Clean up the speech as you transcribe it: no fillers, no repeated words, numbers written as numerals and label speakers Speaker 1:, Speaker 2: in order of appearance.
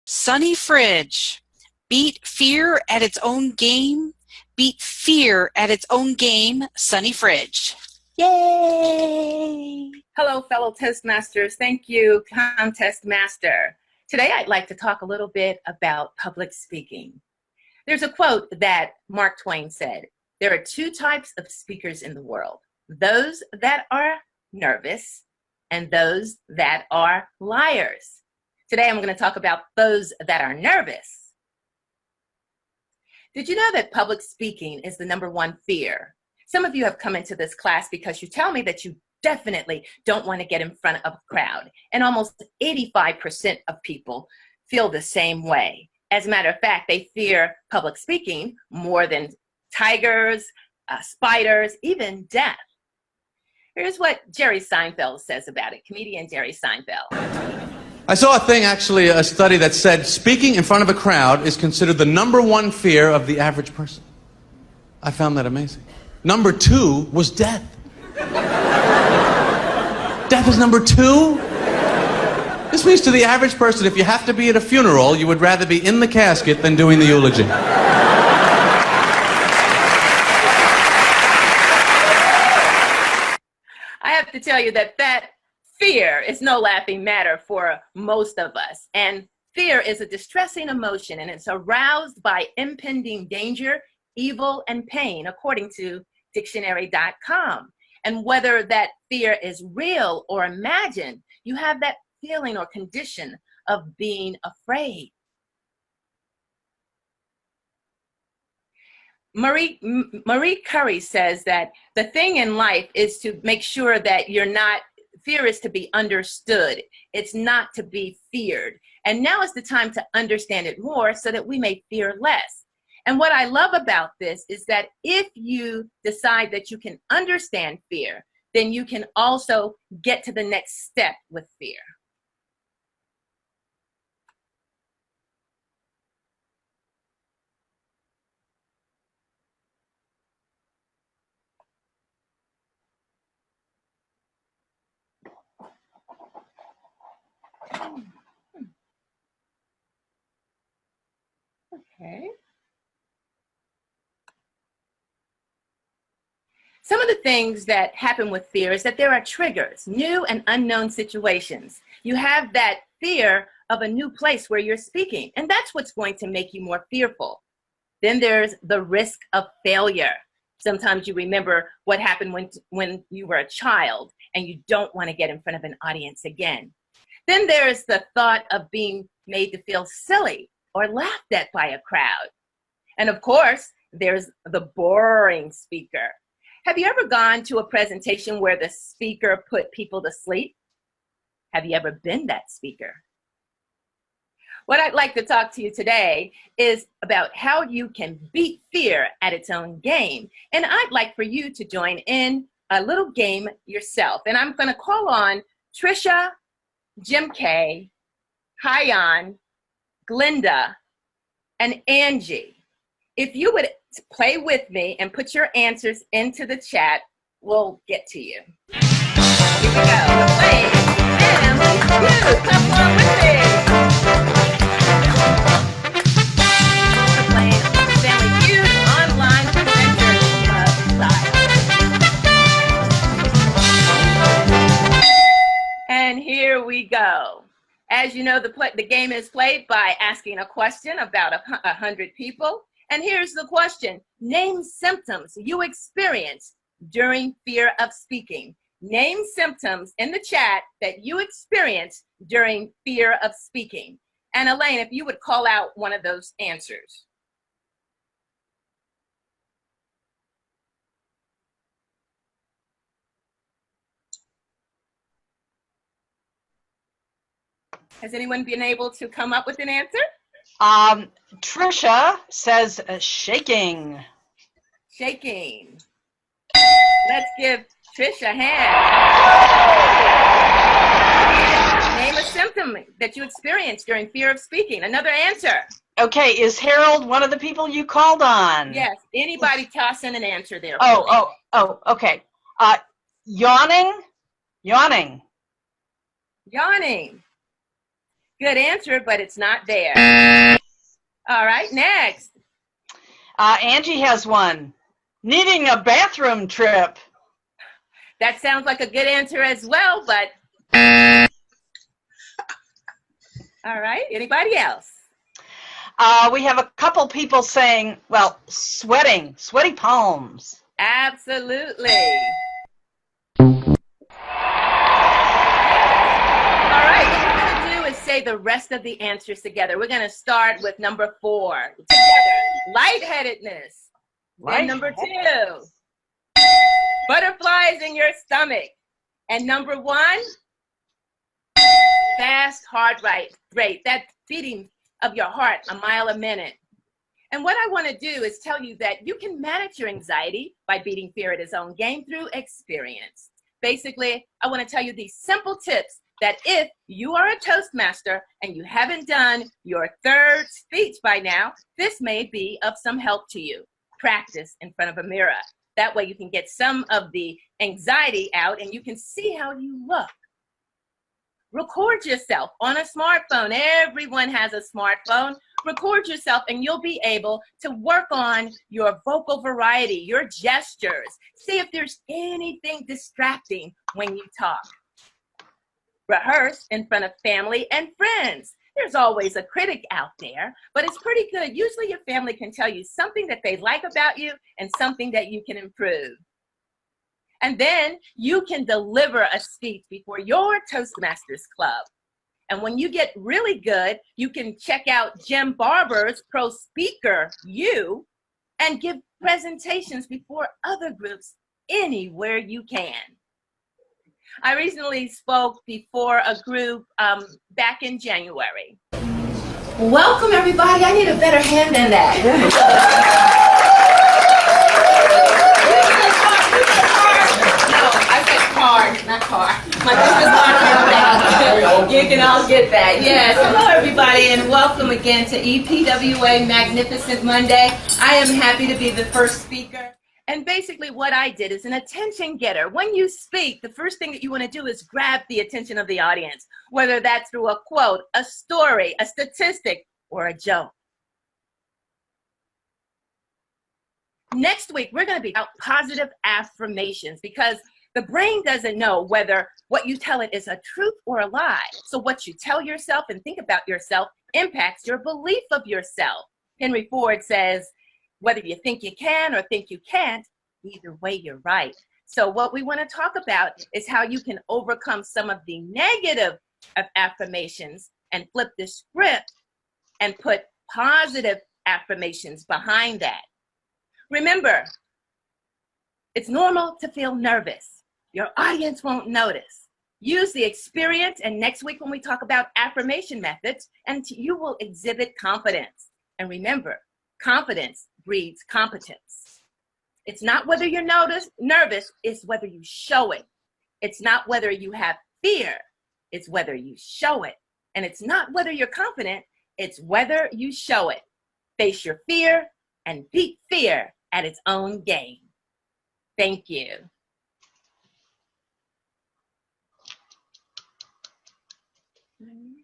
Speaker 1: Sunny Fridge. Beat fear at its own game. Beat fear at its own game, Sunny Fridge. Yay!
Speaker 2: Hello, fellow Toastmasters. Thank you, Contest Master. Today, I'd like to talk a little bit about public speaking. There's a quote that Mark Twain said, "There are two types of speakers in the world, those that are nervous and those that are liars." Today, I'm going to talk about those that are nervous. Did you know that public speaking is the #1 fear? Some of you have come into this class because you tell me that you definitely don't want to get in front of a crowd. And almost 85% of people feel the same way. As a matter of fact, they fear public speaking more than tigers, spiders, even death. Here's what Jerry Seinfeld says about it, comedian Jerry Seinfeld.
Speaker 3: I saw a thing, actually, a study that said speaking in front of a crowd is considered the #1 fear of the average person. I found that amazing. #2 was death. Death is #2? This means to the average person, if you have to be at a funeral, you would rather be in the casket than doing the eulogy.
Speaker 2: I have to tell you that fear is no laughing matter for most of us. And fear is a distressing emotion, and it's aroused by impending danger, evil, and pain, according to dictionary.com. And whether that fear is real or imagined, you have that feeling or condition of being afraid. Marie Curie says that the thing in life is to make sure that fear is to be understood. It's not to be feared. And now is the time to understand it more so that we may fear less. And what I love about this is that if you decide that you can understand fear, then you can also get to the next step with fear. Okay. Some of the things that happen with fear is that there are triggers, new and unknown situations. You have that fear of a new place where you're speaking, and that's what's going to make you more fearful. Then there's the risk of failure. Sometimes you remember what happened when you were a child and you don't want to get in front of an audience again. Then there's the thought of being made to feel silly or laughed at by a crowd. And of course, there's the boring speaker. Have you ever gone to a presentation where the speaker put people to sleep? Have you ever been that speaker? What I'd like to talk to you today is about how you can beat fear at its own game. And I'd like for you to join in a little game yourself. And I'm going to call on Trisha, Jim K, Hyan, Glinda, and Angie. If you would play with me and put your answers into the chat, we'll get to you. Here we go. The play Family Feud. Come along with me. We're playing Family Feud online presenter style. And here we go. As you know, the game is played by asking a question about 100 people. And here's the question. Name symptoms you experience during fear of speaking. Name symptoms in the chat that you experience during fear of speaking. And Elaine, if you would call out one of those answers. Has anyone been able to come up with an answer?
Speaker 4: Trisha says shaking.
Speaker 2: Shaking. Let's give Trisha a hand. Name a symptom that you experience during fear of speaking. Another answer.
Speaker 4: Okay, is Harold one of the people you called on?
Speaker 2: Yes. Anybody toss in an answer there.
Speaker 4: Okay. Yawning.
Speaker 2: Yawning. Good answer, but it's not there. All right, next.
Speaker 4: Angie has one. Needing a bathroom trip.
Speaker 2: That sounds like a good answer as well, but all right, anybody else?
Speaker 4: We have a couple people saying, well, sweaty palms.
Speaker 2: Absolutely. All right, what we're going to do is say the rest of the answers together. We're going to start with number 4. Together, lightheadedness. And number 2, butterflies in your stomach. And number 1, fast heart rate. That beating of your heart a mile a minute. And what I want to do is tell you that you can manage your anxiety by beating fear at its own game through experience. Basically, I want to tell you these simple tips that if you are a Toastmaster and you haven't done your 3rd speech by now, this may be of some help to you. Practice in front of a mirror. That way you can get some of the anxiety out and you can see how you look. Record yourself on a smartphone. Everyone has a smartphone. Record yourself and you'll be able to work on your vocal variety, your gestures. See if there's anything distracting when you talk. Rehearse in front of family and friends. There's always a critic out there, but it's pretty good. Usually your family can tell you something that they like about you and something that you can improve. And then you can deliver a speech before your Toastmasters Club. And when you get really good, you can check out Jim Barber's Pro Speaker U and give presentations before other groups anywhere you can. I recently spoke before a group back in January. Welcome, everybody. I need a better hand than that. Card, not car. My business card. You can all get that. Yes. Hello, everybody, and welcome again to EPWA Magnificent Monday. I am happy to be the first speaker. And basically what I did is an attention getter. When you speak, the first thing that you want to do is grab the attention of the audience, whether that's through a quote, a story, a statistic, or a joke. Next week, we're going to be about positive affirmations because the brain doesn't know whether what you tell it is a truth or a lie. So what you tell yourself and think about yourself impacts your belief of yourself. Henry Ford says, whether you think you can or think you can't, either way you're right. So what we want to talk about is how you can overcome some of the negative affirmations and flip the script and put positive affirmations behind that. Remember, it's normal to feel nervous. Your audience won't notice. Use the experience, and next week when we talk about affirmation methods, and you will exhibit confidence. And remember, confidence breeds competence. It's not whether you're nervous, it's whether you show it. It's not whether you have fear, it's whether you show it. And it's not whether you're confident, it's whether you show it. Face your fear and beat fear at its own game. Thank you. Mm-hmm.